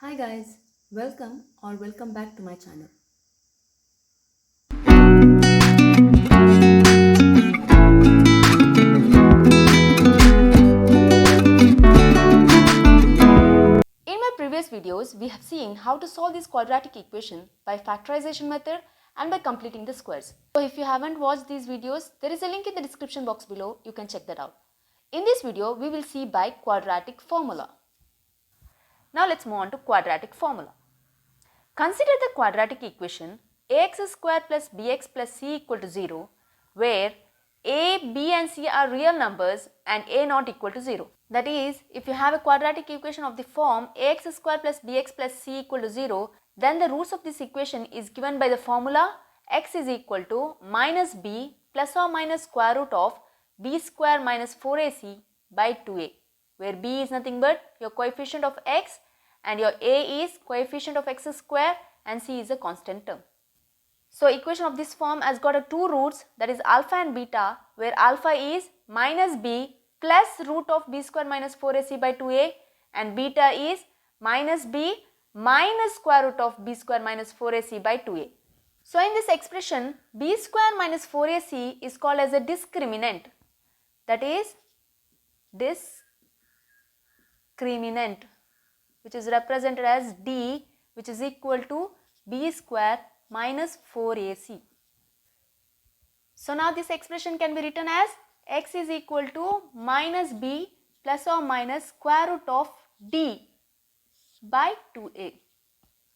Hi guys, welcome back to my channel. In my previous videos, we have seen how to solve this quadratic equation by factorization method and by completing the squares. So if you haven't watched these videos, there is a link in the description box below, you can check that out. In this video, we will see by quadratic formula. Now let's move on to quadratic formula. Consider the quadratic equation ax square plus bx plus c equal to 0 where a, b and c are real numbers and a not equal to 0. That is, if you have a quadratic equation of the form ax square plus bx plus c equal to 0, then the roots of this equation is given by the formula x is equal to minus b plus or minus square root of b square minus 4ac by 2a, where b is nothing but your coefficient of x and your a is coefficient of x square and c is a constant term. So equation of this form has got a two roots, that is alpha and beta, where alpha is minus b plus root of b square minus 4ac by 2a and beta is minus b minus square root of b square minus 4ac by 2a. So in this expression, b square minus 4ac is called as a discriminant, that is discriminant, which is represented as d, which is equal to b square minus 4ac. So now this expression can be written as x is equal to minus b plus or minus square root of d by 2a,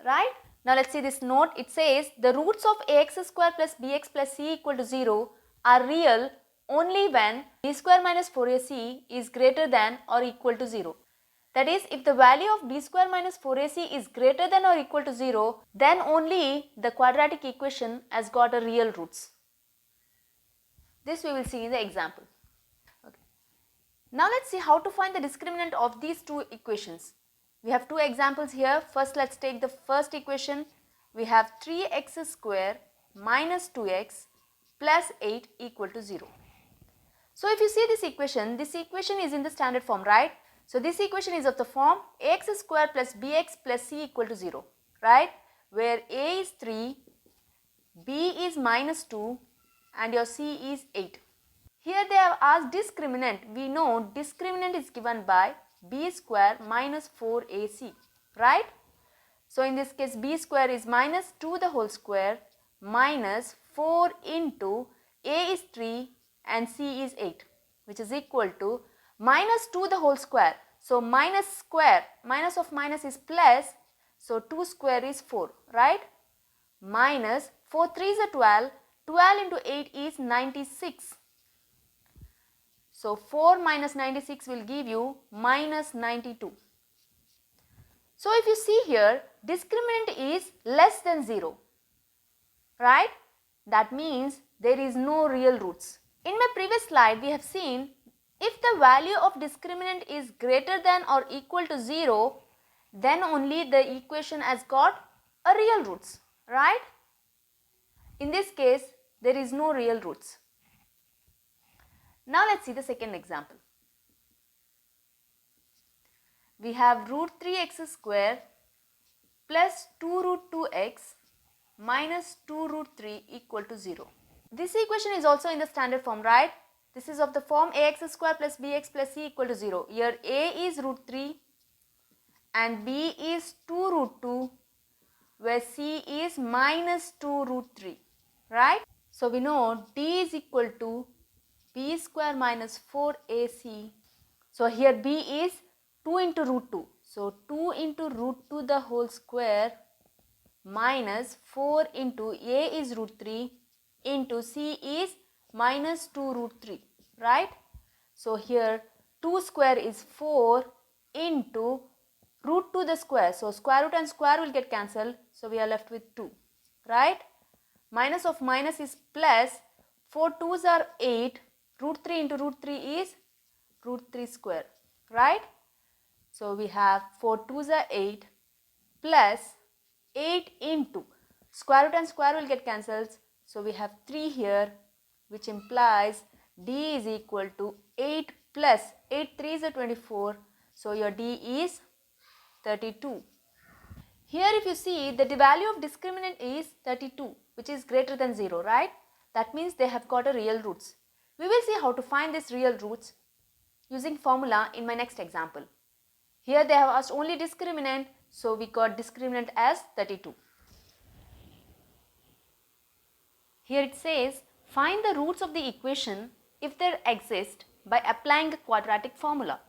right? Now let's see this note. It says the roots of ax square plus bx plus c equal to 0 are real only when b square minus 4ac is greater than or equal to 0. That is, if the value of b square minus 4ac is greater than or equal to 0, then only the quadratic equation has got a real roots. This we will see in the example. Okay. Now let's see how to find the discriminant of these two equations. We have two examples here. First, let's take the first equation. We have 3x square minus 2x plus 8 equal to 0. So if you see this equation is in the standard form, right? So this equation is of the form ax square plus bx plus c equal to 0, right? Where a is 3, b is minus 2 and your c is 8. Here they have asked discriminant. We know discriminant is given by b square minus 4ac, right? So in this case b square is minus 2 the whole square minus 4 into a is 3 and c is 8, which is equal to minus 2 the whole square. So minus square, minus of minus is plus, so 2 square is 4, right? Minus 4 3s are 12, 12 into 8 is 96. So 4 minus 96 will give you minus 92. So if you see here, discriminant is less than 0, right? That means there is no real roots. In my previous slide, we have seen if the value of discriminant is greater than or equal to 0, then only the equation has got a real roots, right? In this case, there is no real roots. Now let's see the second example. We have root 3x square plus 2 root 2x minus 2 root 3 equal to 0. This equation is also in the standard form, right? This is of the form ax square plus bx plus c equal to 0. Here a is root 3 and b is 2 root 2, where c is minus 2 root 3, right? So we know d is equal to b square minus 4ac. So here b is 2 into root 2. So 2 into root 2 the whole square minus 4 into a is root 3 into c is minus 2 root 3, right? So here 2 square is 4 into root 2 the square. So square root and square will get cancelled. So we are left with 2, right? Minus of minus is plus. 4 2s are 8. Root 3 into root 3 is root 3 square, right? So we have 4 2s are 8 plus 8 into square root and square will get cancelled. So we have 3 here, which implies d is equal to 8 plus 8 3s are 24. So your d is 32. Here if you see that the value of discriminant is 32, which is greater than 0, right? That means they have got a real roots. We will see how to find these real roots using formula in my next example. Here they have asked only discriminant, so we got discriminant as 32. Here it says find the roots of the equation if they exist by applying a quadratic formula.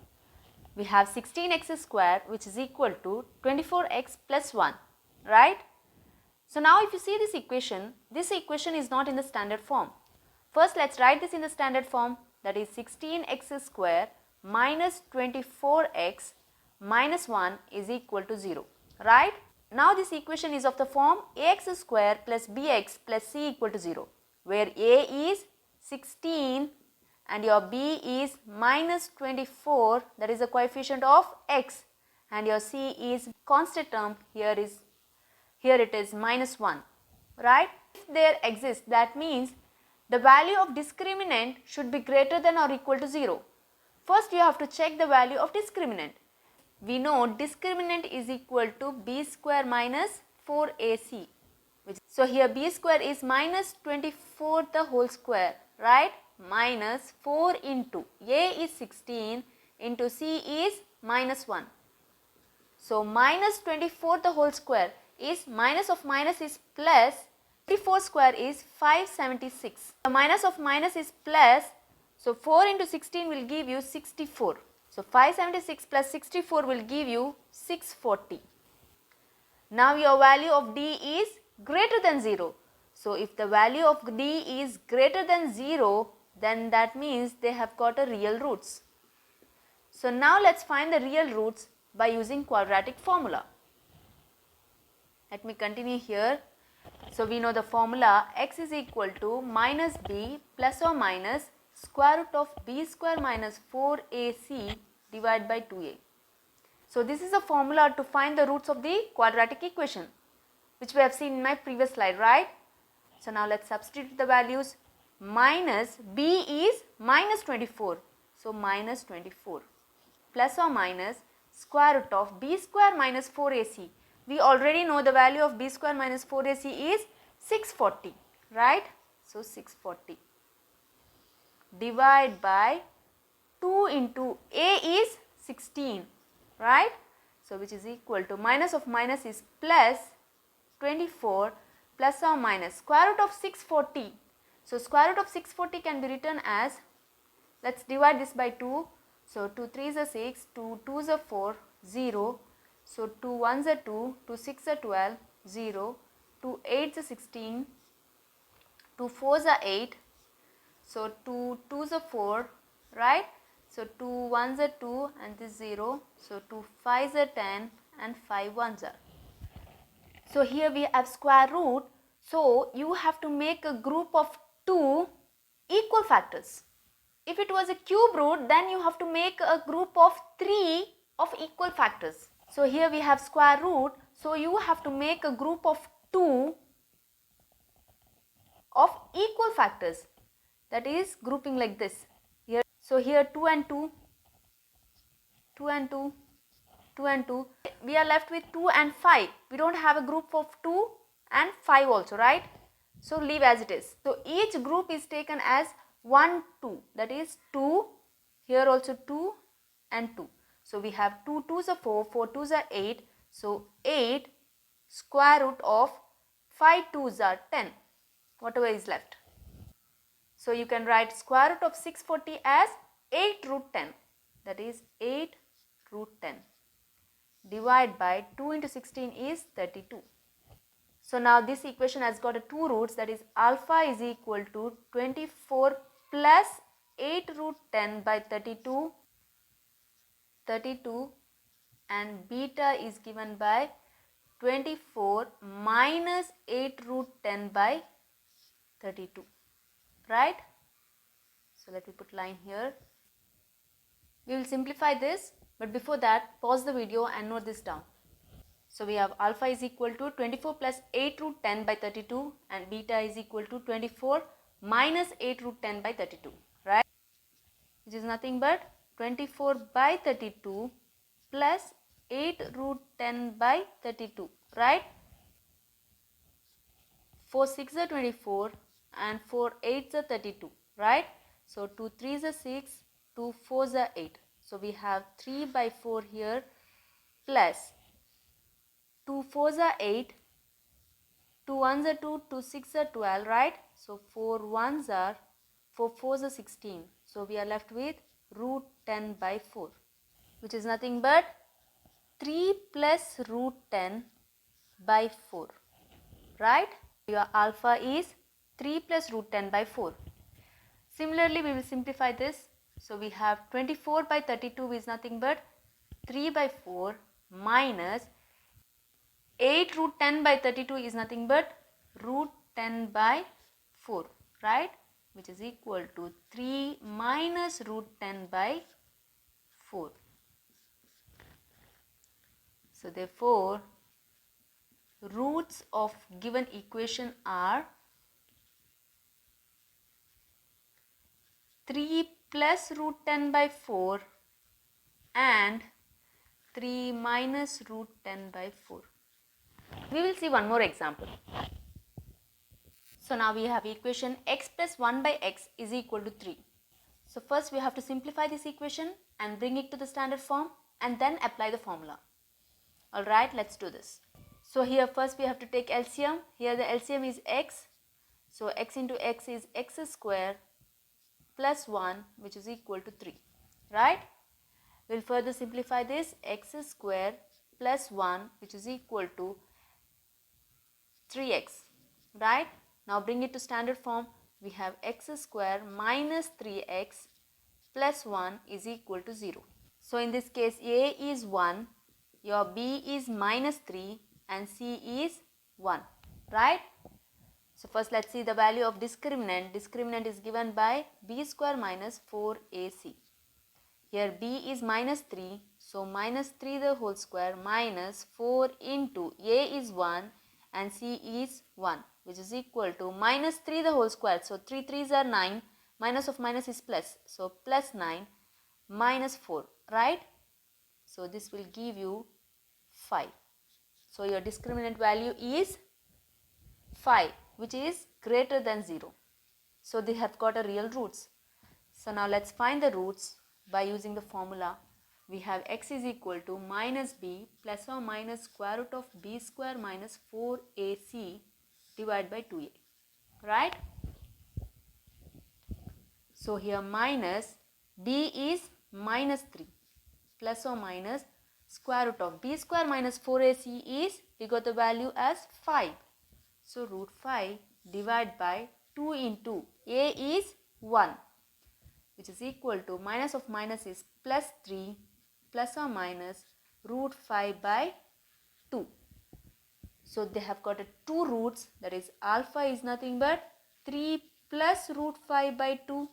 We have 16x square which is equal to 24x plus 1, right? So now if you see this equation is not in the standard form. First let's write this in the standard form, that is 16x square minus 24x minus 1 is equal to 0, right? Now this equation is of the form ax square plus bx plus c equal to 0, where a is 16 and your b is minus 24, that is the coefficient of x, and your c is constant term, here it is minus 1, right? If there exists, that means the value of discriminant should be greater than or equal to 0. First you have to check the value of discriminant. We know discriminant is equal to b square minus 4ac. So here b square is minus 24 the whole square, right? Minus 4 into a is 16 into c is minus 1. So minus 24 the whole square is minus of minus is plus, 24 square is 576. The minus of minus is plus, so 4 into 16 will give you 64. So 576 plus 64 will give you 640. Now your value of d is greater than 0. So if the value of d is greater than 0, then that means they have got a real roots. So now let's find the real roots by using quadratic formula. Let me continue here. So we know the formula x is equal to minus b plus or minus square root of b square minus 4ac divided by 2a. So this is a formula to find the roots of the quadratic equation, which we have seen in my previous slide, right? So now let's substitute the values. Minus b is minus 24, so minus 24, plus or minus square root of b square minus 4ac. We already know the value of b square minus 4ac is 640, right? So 640 divide by 2 into a is 16, right? So which is equal to minus of minus is plus 24 plus or minus square root of 640. So square root of 640 can be written as, let's divide this by 2. So 2 3s are 6, 2 2s are 4, 0. So 2 1s are 2, 2 6 are 12, 0. 2 8s are 16, 2 4s are 8. So 2 2s are 4, right? So 2 1s are 2 and this 0. So 2 5s are 10 and 5 1s are. So here we have square root. So you have to make a group of 2 equal factors. If it was a cube root, then you have to make a group of 3 of equal factors. So here we have square root. So you have to make a group of 2 of equal factors. That is grouping like this. So here 2 and 2, 2 and 2, 2 and 2. We are left with 2 and 5. We don't have a group of 2 and 5 also, right? So leave as it is. So each group is taken as 1, 2. That is 2. Here also 2 and 2. So we have 2 2s are 4, 4 2s are 8. So 8 square root of 5 2s are 10. Whatever is left. So you can write square root of 640 as 8 root 10. That is 8 root 10. Divide by 2 into 16 is 32. So now this equation has got a 2 roots, that is alpha is equal to 24 plus 8 root 10 by 32, and beta is given by 24 minus 8 root 10 by 32, right? So let me put line here. We will simplify this, but before that pause the video and note this down. So we have alpha is equal to 24 plus 8 root 10 by 32 and beta is equal to 24 minus 8 root 10 by 32, right? Which is nothing but 24 by 32 plus 8 root 10 by 32, right? 4 6 are 24 and 4 8 are 32, right? So 2 3 are 6, 2 4 are 8. So we have 3 by 4 here plus 2 4 are 8, 2 1s are 2, 2 6 are 12, right? So 4 1s are 4 4s are 16. So we are left with root 10 by 4, which is nothing but 3 plus root 10 by 4, right? Your alpha is 3 plus root 10 by 4. Similarly, we will simplify this. So we have 24 by 32 is nothing but 3 by 4 minus 8 root 10 by 32 is nothing but root 10 by 4, right? Which is equal to 3 minus root 10 by 4. So therefore, roots of given equation are 3 plus root 10 by 4 and 3 minus root 10 by 4. We will see one more example. So now we have equation x plus 1 by x is equal to 3. So first we have to simplify this equation and bring it to the standard form and then apply the formula. Alright, let's do this. So here first we have to take LCM. Here the LCM is x. So x into x is x square plus 1, which is equal to 3. Right? We'll further simplify this. X square plus 1, which is equal to 3x. Right? Now bring it to standard form. We have x square minus 3x plus 1 is equal to 0. So in this case a is 1, your b is minus 3 and c is 1. Right? So first let's see the value of discriminant. Discriminant is given by b square minus 4ac. Here b is minus 3. So minus 3 the whole square minus 4 into a is 1 and c is 1, which is equal to minus 3 the whole square. So 3 3s are 9. Minus of minus is plus. So plus 9 minus 4, right? So this will give you 5. So your discriminant value is 5, which is greater than 0. So they have got a real roots. So now let's find the roots by using the formula. We have x is equal to minus b plus or minus square root of b square minus 4ac divided by 2a. Right? So here minus b is minus 3 plus or minus square root of b square minus 4ac is, we got the value as 5. So root 5 divided by 2 into a is 1, which is equal to minus of minus is plus 3 plus or minus root 5 by 2. So they have got a 2 roots, that is alpha is nothing but 3 plus root 5 by 2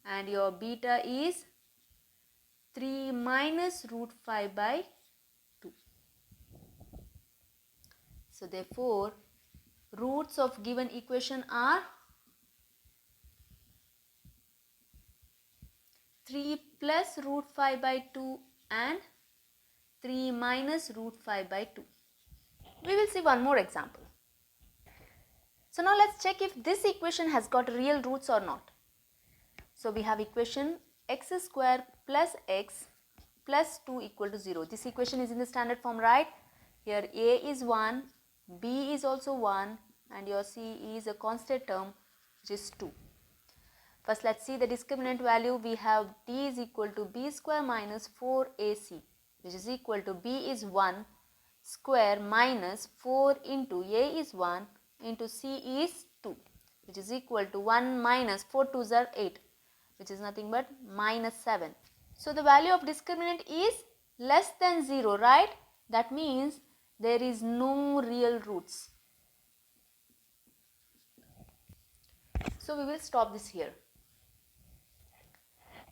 and your beta is 3 minus root 5 by 2. So therefore, roots of given equation are 3 plus root 5 by 2 and 3 minus root 5 by 2. We will see one more example. So now let's check if this equation has got real roots or not. So we have equation x square plus x plus 2 equal to 0. This equation is in the standard form, right? Here a is 1, b is also 1 and your c is a constant term, which is 2. First let's see the discriminant value. We have d is equal to b square minus 4ac, which is equal to b is 1 square minus 4 into a is 1 into c is 2, which is equal to 1 minus 4 2s are 8, which is nothing but minus 7. So the value of discriminant is less than 0, right? That means there is no real roots. So we will stop this here.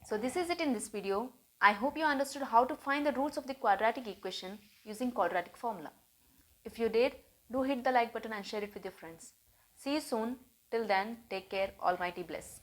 So this is it in this video. I hope you understood how to find the roots of the quadratic equation using quadratic formula. If you did, do hit the like button and share it with your friends. See you soon. Till then, take care. Almighty bless.